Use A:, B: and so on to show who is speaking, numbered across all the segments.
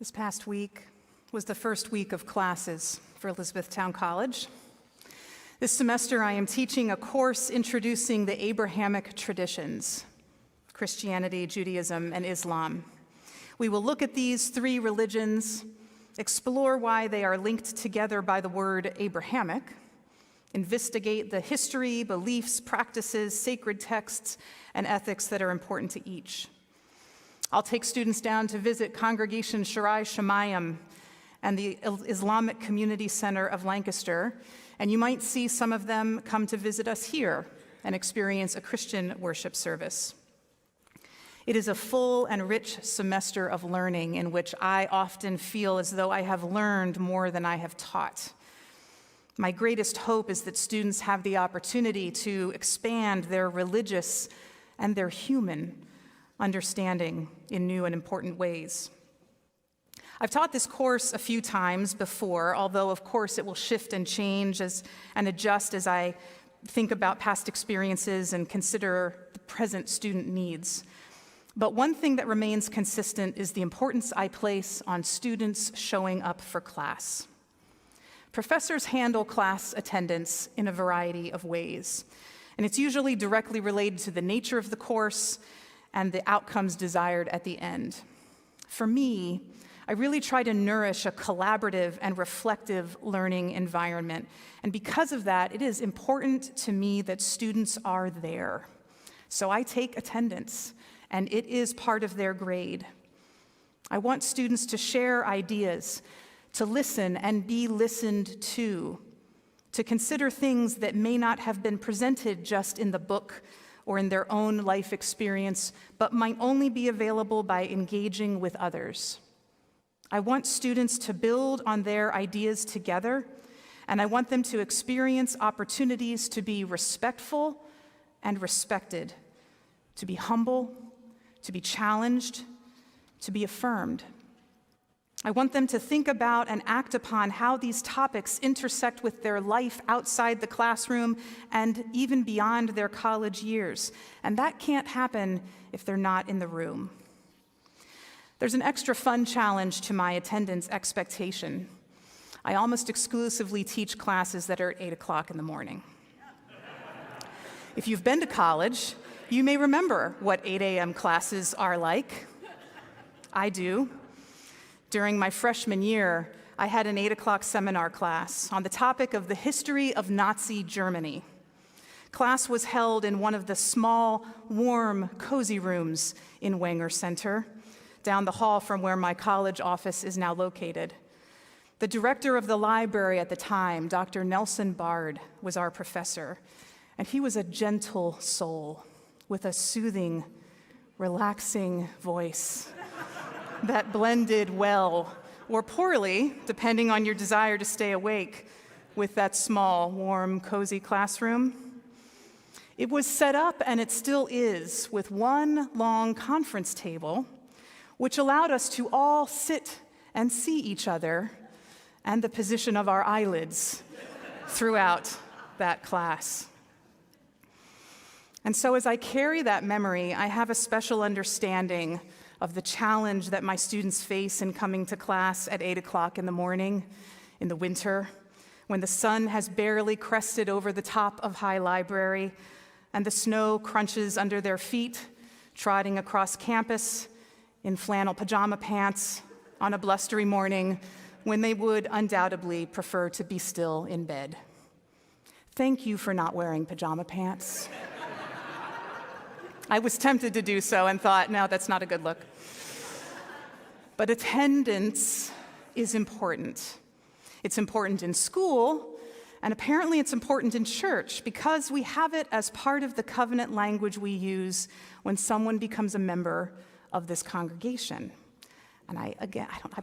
A: This past week was the first week of classes for Elizabethtown College. This semester, I am teaching a course introducing the Abrahamic traditions, Christianity, Judaism, and Islam. We will look at these three religions, explore why they are linked together by the word Abrahamic, investigate the history, beliefs, practices, sacred texts, and ethics that are important to each. I'll take students down to visit Congregation Sharai Shemayim and the Islamic Community Center of Lancaster, and you might see some of them come to visit us here and experience a Christian worship service. It is a full and rich semester of learning in which I often feel as though I have learned more than I have taught. My greatest hope is that students have the opportunity to expand their religious and their human understanding in new and important ways. I've taught this course a few times before, although of course it will shift and change and adjust as I think about past experiences and consider the present student needs. But one thing that remains consistent is the importance I place on students showing up for class. Professors handle class attendance in a variety of ways, and it's usually directly related to the nature of the course and the outcomes desired at the end. For me, I really try to nourish a collaborative and reflective learning environment, and because of that, it is important to me that students are there. So I take attendance, and it is part of their grade. I want students to share ideas, to listen and be listened to consider things that may not have been presented just in the book or in their own life experience, but might only be available by engaging with others. I want students to build on their ideas together, and I want them to experience opportunities to be respectful and respected, to be humble, to be challenged, to be affirmed. I want them to think about and act upon how these topics intersect with their life outside the classroom and even beyond their college years. And that can't happen if they're not in the room. There's an extra fun challenge to my attendance expectation. I almost exclusively teach classes that are at 8 o'clock in the morning. If you've been to college, you may remember what 8 a.m. classes are like. I do. During my freshman year, I had an 8 o'clock seminar class on the topic of the history of Nazi Germany. Class was held in one of the small, warm, cozy rooms in Wenger Center, down the hall from where my college office is now located. The director of the library at the time, Dr. Nelson Bard, was our professor, and he was a gentle soul with a soothing, relaxing voice that blended well or poorly, depending on your desire to stay awake, with that small, warm, cozy classroom. It was set up, and it still is, with one long conference table, which allowed us to all sit and see each other and the position of our eyelids throughout that class. And so as I carry that memory, I have a special understanding of the challenge that my students face in coming to class at 8 o'clock in the morning in the winter, when the sun has barely crested over the top of High Library and the snow crunches under their feet, trotting across campus in flannel pajama pants on a blustery morning when they would undoubtedly prefer to be still in bed. Thank you for not wearing pajama pants. I was tempted to do so and thought, no, that's not a good look. But attendance is important. It's important in school, and apparently it's important in church because we have it as part of the covenant language we use when someone becomes a member of this congregation. And I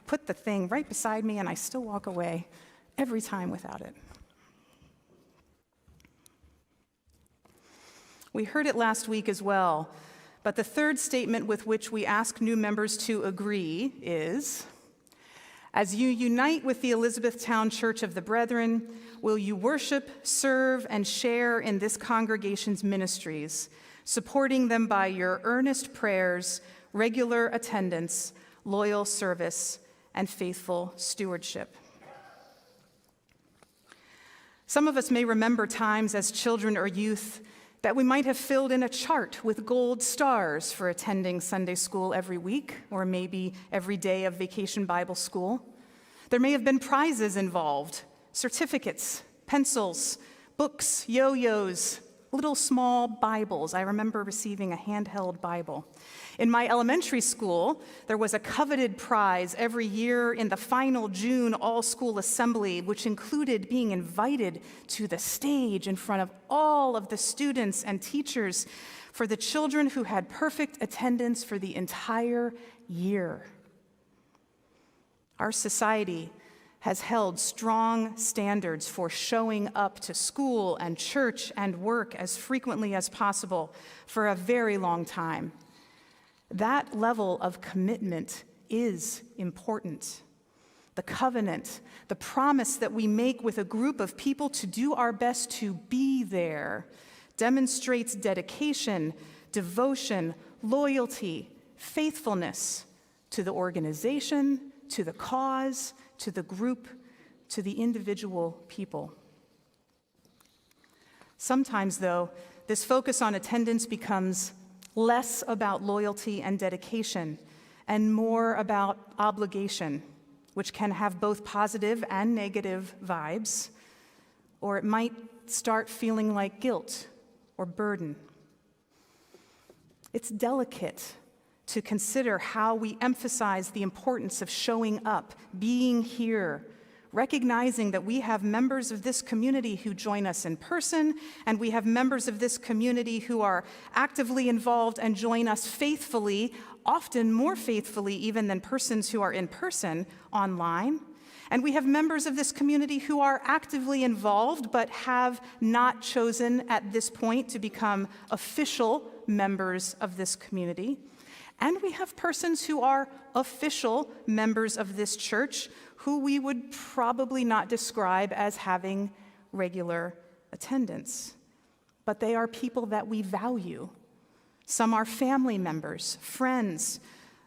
A: put the thing right beside me and I still walk away every time without it. We heard it last week as well, but the third statement with which we ask new members to agree is, as you unite with the Elizabethtown Church of the Brethren, will you worship, serve, and share in this congregation's ministries, supporting them by your earnest prayers, regular attendance, loyal service, and faithful stewardship. Some of us may remember times as children or youth that we might have filled in a chart with gold stars for attending Sunday school every week, or maybe every day of vacation Bible school. There may have been prizes involved, certificates, pencils, books, yo-yos, little small Bibles. I remember receiving a handheld Bible. In my elementary school, there was a coveted prize every year in the final June all-school assembly, which included being invited to the stage in front of all of the students and teachers for the children who had perfect attendance for the entire year. Our society has held strong standards for showing up to school and church and work as frequently as possible for a very long time. That level of commitment is important. The covenant, the promise that we make with a group of people to do our best to be there, demonstrates dedication, devotion, loyalty, faithfulness to the organization, to the cause, to the group, to the individual people. Sometimes, though, this focus on attendance becomes less about loyalty and dedication and more about obligation, which can have both positive and negative vibes, or it might start feeling like guilt or burden. It's delicate to consider how we emphasize the importance of showing up, being here, recognizing that we have members of this community who join us in person, and we have members of this community who are actively involved and join us faithfully, often more faithfully even than persons who are in person online. And we have members of this community who are actively involved but have not chosen at this point to become official members of this community. And we have persons who are official members of this church who we would probably not describe as having regular attendance. But they are people that we value. Some are family members, friends,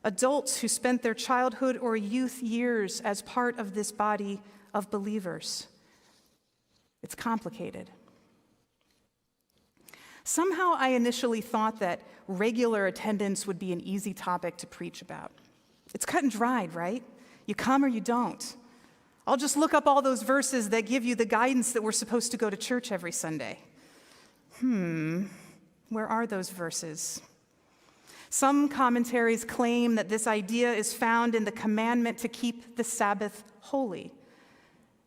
A: adults who spent their childhood or youth years as part of this body of believers. It's complicated. Somehow I initially thought that regular attendance would be an easy topic to preach about. It's cut and dried, right? You come or you don't. I'll just look up all those verses that give you the guidance that we're supposed to go to church every Sunday. Where are those verses? Some commentaries claim that this idea is found in the commandment to keep the Sabbath holy.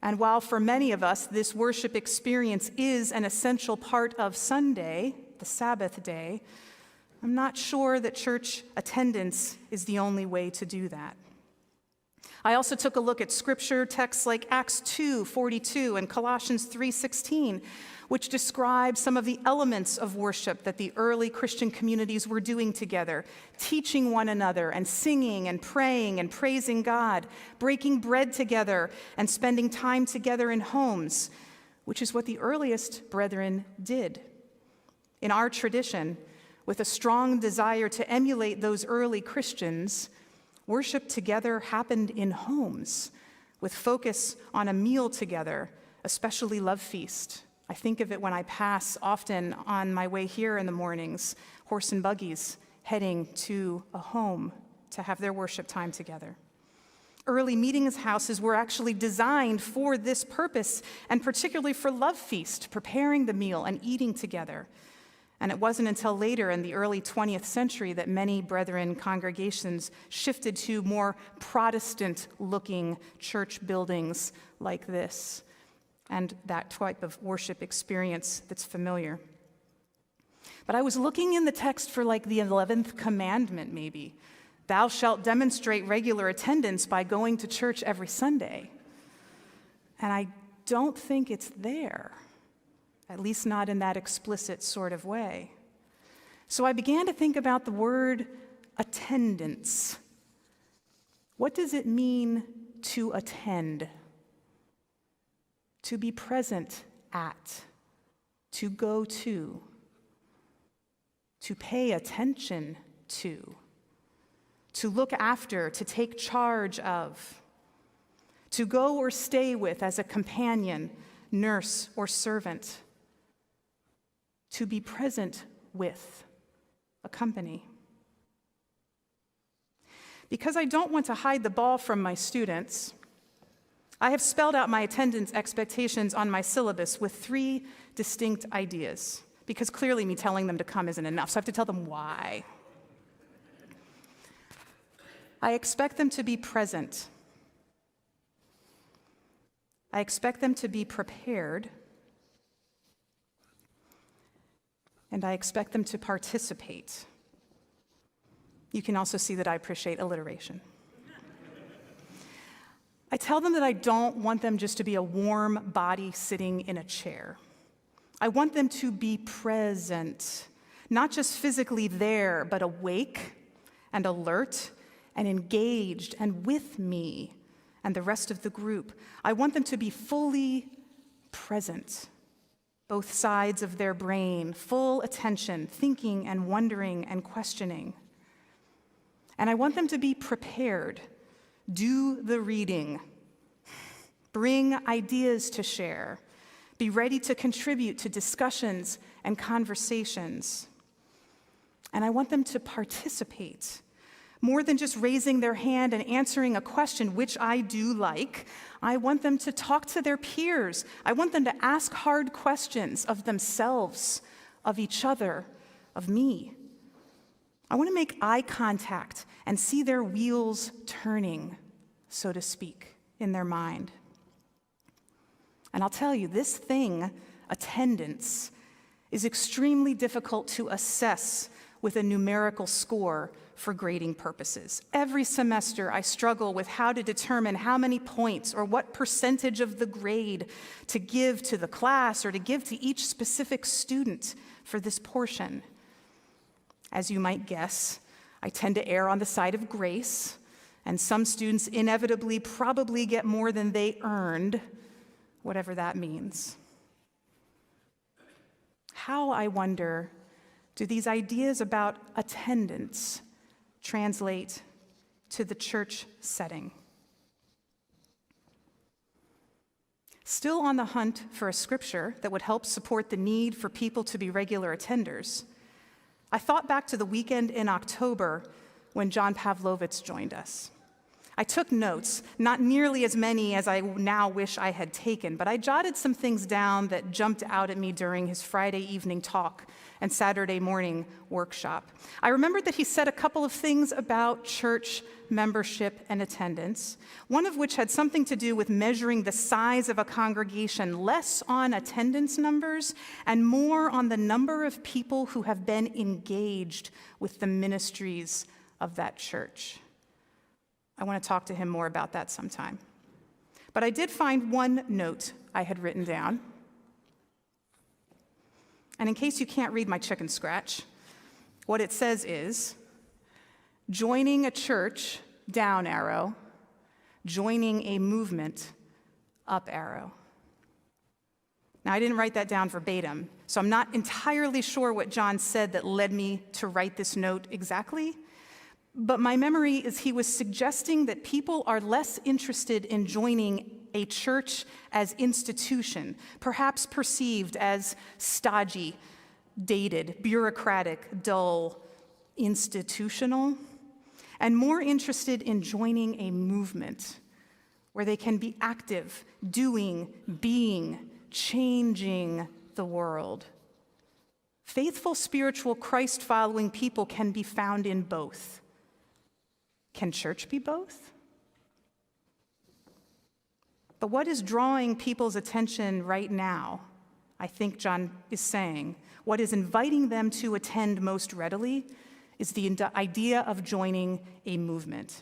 A: And while for many of us this worship experience is an essential part of Sunday, the Sabbath day, I'm not sure that church attendance is the only way to do that. I also took a look at scripture texts like Acts 2:42 and Colossians 3:16, which describe some of the elements of worship that the early Christian communities were doing together, teaching one another and singing and praying and praising God, breaking bread together and spending time together in homes, which is what the earliest brethren did. In our tradition, with a strong desire to emulate those early Christians, worship together happened in homes, with focus on a meal together, especially love feast. I think of it when I pass often on my way here in the mornings, horse and buggies heading to a home to have their worship time together. Early meetings houses were actually designed for this purpose, and particularly for love feast, preparing the meal and eating together. And it wasn't until later in the early 20th century that many brethren congregations shifted to more Protestant-looking church buildings like this, and that type of worship experience that's familiar. But I was looking in the text for like the 11th commandment, maybe. Thou shalt demonstrate regular attendance by going to church every Sunday. And I don't think it's there. At least not in that explicit sort of way. So I began to think about the word attendance. What does it mean to attend? To be present at, to go to pay attention to look after, to take charge of. to go or stay with as a companion, nurse, or servant, to be present with, accompany. Because I don't want to hide the ball from my students, I have spelled out my attendance expectations on my syllabus with 3 distinct ideas, because clearly me telling them to come isn't enough, so I have to tell them why. I expect them to be present. I expect them to be prepared. And I expect them to participate. You can also see that I appreciate alliteration. I tell them that I don't want them just to be a warm body sitting in a chair. I want them to be present, not just physically there, but awake and alert and engaged and with me and the rest of the group. I want them to be fully present, both sides of their brain, full attention, thinking and wondering and questioning. And I want them to be prepared. Do the reading. Bring ideas to share. Be ready to contribute to discussions and conversations. And I want them to participate. More than just raising their hand and answering a question, which I do like, I want them to talk to their peers. I want them to ask hard questions of themselves, of each other, of me. I want to make eye contact and see their wheels turning, so to speak, in their mind. And I'll tell you, this thing, attendance, is extremely difficult to assess with a numerical score for grading purposes. Every semester, I struggle with how to determine how many points or what percentage of the grade to give to the class or to give to each specific student for this portion. As you might guess, I tend to err on the side of grace, and some students inevitably probably get more than they earned, whatever that means. How, I wonder, do these ideas about attendance translate to the church setting? Still on the hunt for a scripture that would help support the need for people to be regular attenders, I thought back to the weekend in October when John Pavlovitz joined us. I took notes, not nearly as many as I now wish I had taken, but I jotted some things down that jumped out at me during his Friday evening talk and Saturday morning workshop. I remembered that he said a couple of things about church membership and attendance, one of which had something to do with measuring the size of a congregation, less on attendance numbers and more on the number of people who have been engaged with the ministries of that church. I want to talk to him more about that sometime. But I did find one note I had written down. And in case you can't read my chicken scratch, what it says is, joining a church, down arrow, joining a movement, up arrow. Now, I didn't write that down verbatim, so I'm not entirely sure what John said that led me to write this note exactly. But my memory is he was suggesting that people are less interested in joining a church as institution, perhaps perceived as stodgy, dated, bureaucratic, dull, institutional, and more interested in joining a movement where they can be active, doing, being, changing the world. Faithful, spiritual, Christ-following people can be found in both. Can church be both? But what is drawing people's attention right now, I think John is saying, what is inviting them to attend most readily is the idea of joining a movement.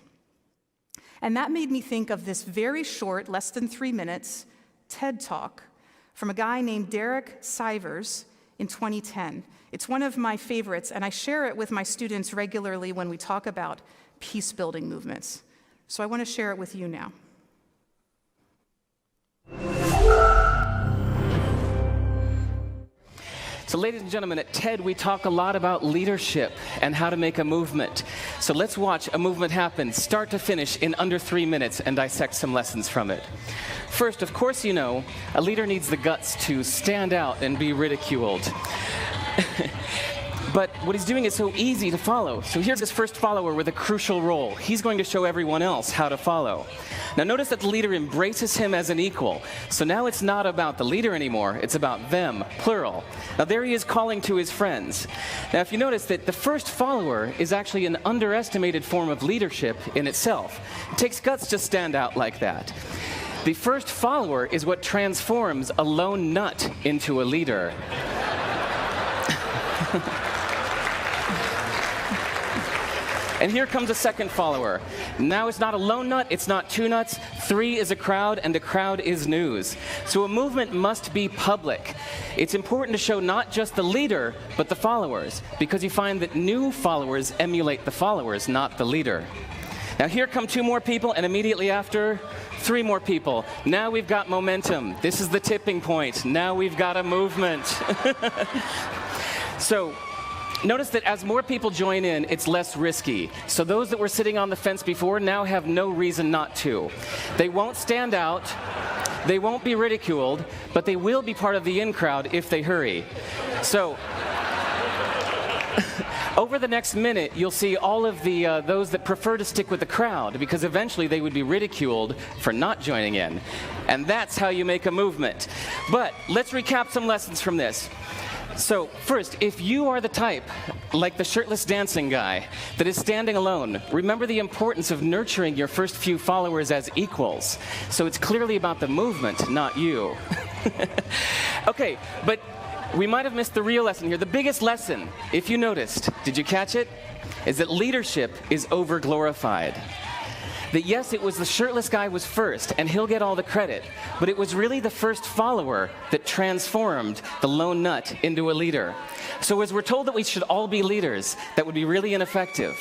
A: And that made me think of this very short, less than 3 minutes, TED Talk from a guy named Derek Sivers in 2010. It's one of my favorites, and I share it with my students regularly when we talk about peace-building movements. So I want to share it with you now.
B: So ladies and gentlemen, at TED we talk a lot about leadership and how to make a movement. So let's watch a movement happen, start to finish, in under 3 minutes and dissect some lessons from it. First, of course you know, a leader needs the guts to stand out and be ridiculed. But what he's doing is so easy to follow. So here's his first follower with a crucial role. He's going to show everyone else how to follow. Now notice that the leader embraces him as an equal. So now it's not about the leader anymore, it's about them, plural. Now there he is calling to his friends. Now if you notice that the first follower is actually an underestimated form of leadership in itself. It takes guts to stand out like that. The first follower is what transforms a lone nut into a leader. And here comes a second follower. Now it's not a lone nut, it's not two nuts, 3 is a crowd, and a crowd is news. So a movement must be public. It's important to show not just the leader, but the followers, because you find that new followers emulate the followers, not the leader. Now here come 2 more people, and immediately after, 3 more people. Now we've got momentum. This is the tipping point. Now we've got a movement. So, notice that as more people join in, it's less risky. So those that were sitting on the fence before now have no reason not to. They won't stand out, they won't be ridiculed, but they will be part of the in crowd if they hurry. So, over the next minute, you'll see all of the those that prefer to stick with the crowd, because eventually they would be ridiculed for not joining in. And that's how you make a movement. But let's recap some lessons from this. So first, if you are the type, like the shirtless dancing guy, that is standing alone, remember the importance of nurturing your first few followers as equals. So it's clearly about the movement, not you. Okay, but we might have missed the real lesson here. The biggest lesson, if you noticed, did you catch it? Is that leadership is over-glorified. That yes, it was the shirtless guy was first, and he'll get all the credit, but it was really the first follower that transformed the lone nut into a leader. So as we're told that we should all be leaders, that would be really ineffective.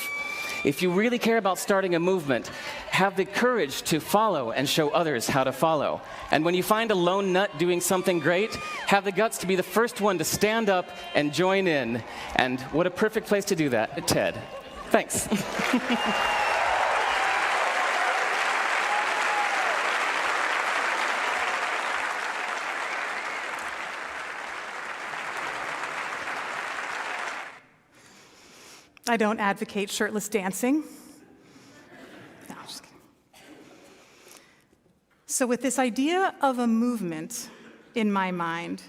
B: If you really care about starting a movement, have the courage to follow and show others how to follow. And when you find a lone nut doing something great, have the guts to be the first one to stand up and join in. And what a perfect place to do that at TED. Thanks.
A: I don't advocate shirtless dancing. No, I'm just kidding. So with this idea of a movement in my mind,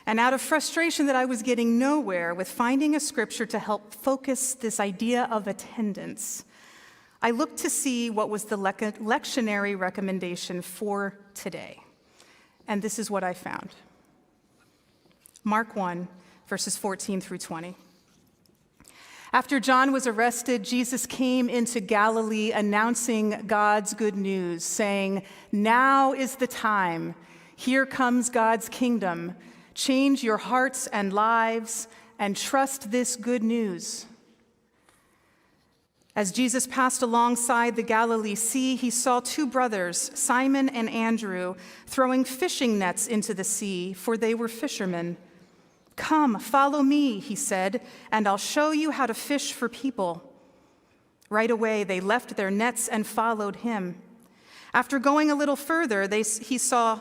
A: and out of frustration that I was getting nowhere with finding a scripture to help focus this idea of attendance, I looked to see what was the lectionary recommendation for today. And this is what I found. Mark 1, verses 14 through 20. After John was arrested, Jesus came into Galilee announcing God's good news, saying, "Now is the time. Here comes God's kingdom. Change your hearts and lives and trust this good news." As Jesus passed alongside the Galilee Sea, he saw 2 brothers, Simon and Andrew, throwing fishing nets into the sea, for they were fishermen. "Come, follow me," he said, "and I'll show you how to fish for people." Right away, they left their nets and followed him. After going a little further, he saw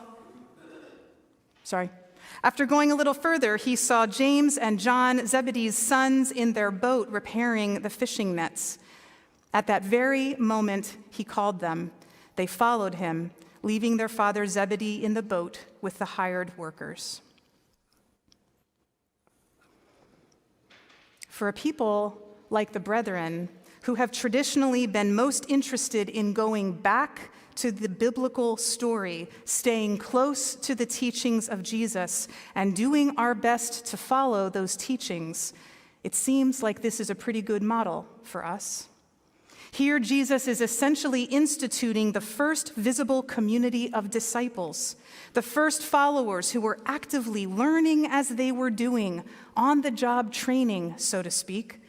A: James and John, Zebedee's sons, in their boat repairing the fishing nets. At that very moment, he called them. They followed him, leaving their father Zebedee in the boat with the hired workers. For a people like the brethren, who have traditionally been most interested in going back to the biblical story, staying close to the teachings of Jesus, and doing our best to follow those teachings, it seems like this is a pretty good model for us. Here, Jesus is essentially instituting the first visible community of disciples, the first followers who were actively learning as they were doing, on-the-job training, so to speak,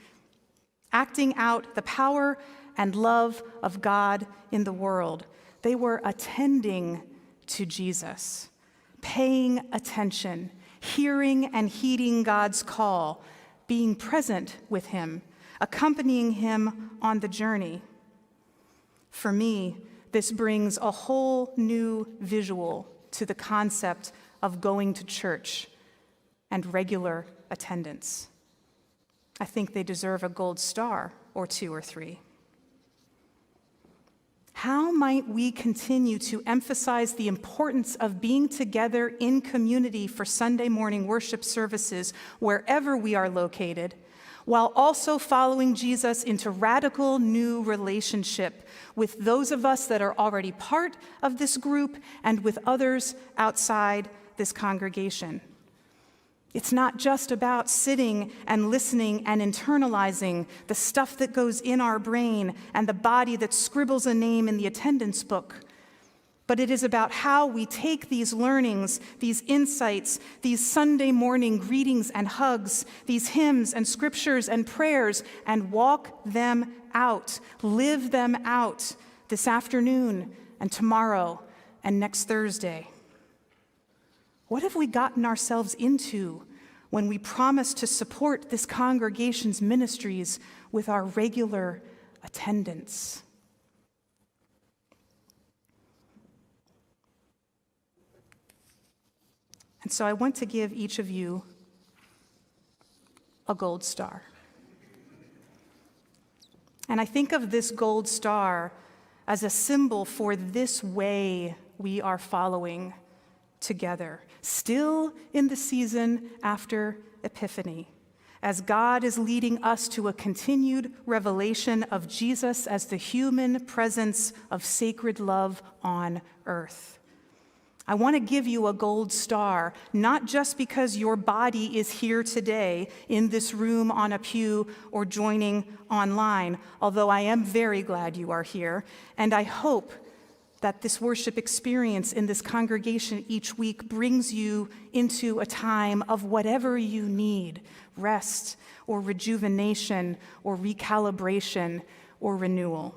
A: acting out the power and love of God in the world. They were attending to Jesus, paying attention, hearing and heeding God's call, being present with him, accompanying him on the journey. For me, this brings a whole new visual to the concept of going to church and regular attendance. I think they deserve a gold star or 2 or 3. How might we continue to emphasize the importance of being together in community for Sunday morning worship services wherever we are located, while also following Jesus into radical new relationship with those of us that are already part of this group and with others outside this congregation? It's not just about sitting and listening and internalizing the stuff that goes in our brain and the body that scribbles a name in the attendance book, but it is about how we take these learnings, these insights, these Sunday morning greetings and hugs, these hymns and scriptures and prayers, and walk them out, live them out this afternoon and tomorrow and next Thursday. What have we gotten ourselves into when we promise to support this congregation's ministries with our regular attendance? And so I want to give each of you a gold star. And I think of this gold star as a symbol for this way we are following together, still in the season after Epiphany, as God is leading us to a continued revelation of Jesus as the human presence of sacred love on earth. I want to give you a gold star, not just because your body is here today in this room on a pew or joining online, although I am very glad you are here, and I hope that this worship experience in this congregation each week brings you into a time of whatever you need, rest or rejuvenation or recalibration or renewal.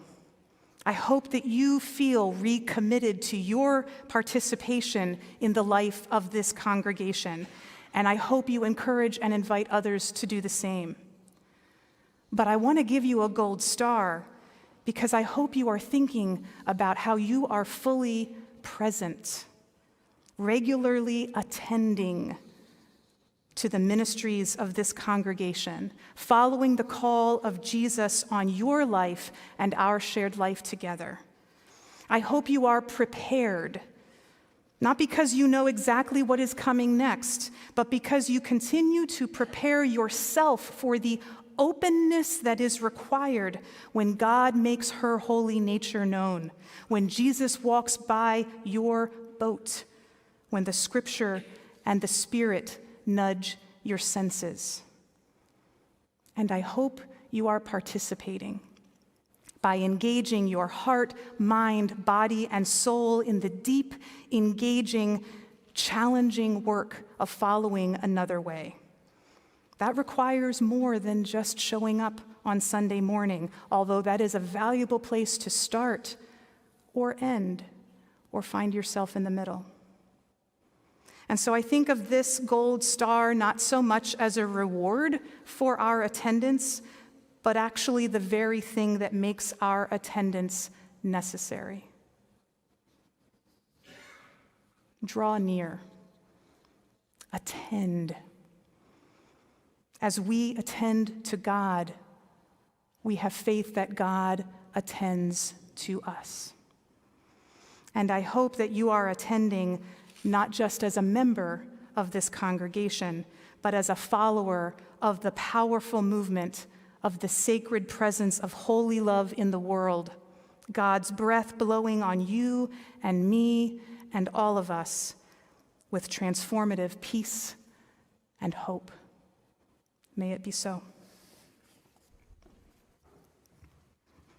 A: I hope that you feel recommitted to your participation in the life of this congregation, and I hope you encourage and invite others to do the same. But I want to give you a gold star because I hope you are thinking about how you are fully present, regularly attending to the ministries of this congregation, following the call of Jesus on your life and our shared life together. I hope you are prepared, not because you know exactly what is coming next, but because you continue to prepare yourself for the openness that is required when God makes her holy nature known, when Jesus walks by your boat, when the Scripture and the Spirit nudge your senses. And I hope you are participating by engaging your heart, mind, body, and soul in the deep, engaging, challenging work of following another way. That requires more than just showing up on Sunday morning, although that is a valuable place to start or end or find yourself in the middle. And so I think of this gold star not so much as a reward for our attendance, but actually the very thing that makes our attendance necessary. Draw near. Attend. As we attend to God, we have faith that God attends to us. And I hope that you are attending not just as a member of this congregation, but as a follower of the powerful movement of the sacred presence of holy love in the world, God's breath blowing on you and me and all of us with transformative peace and hope. May it be so.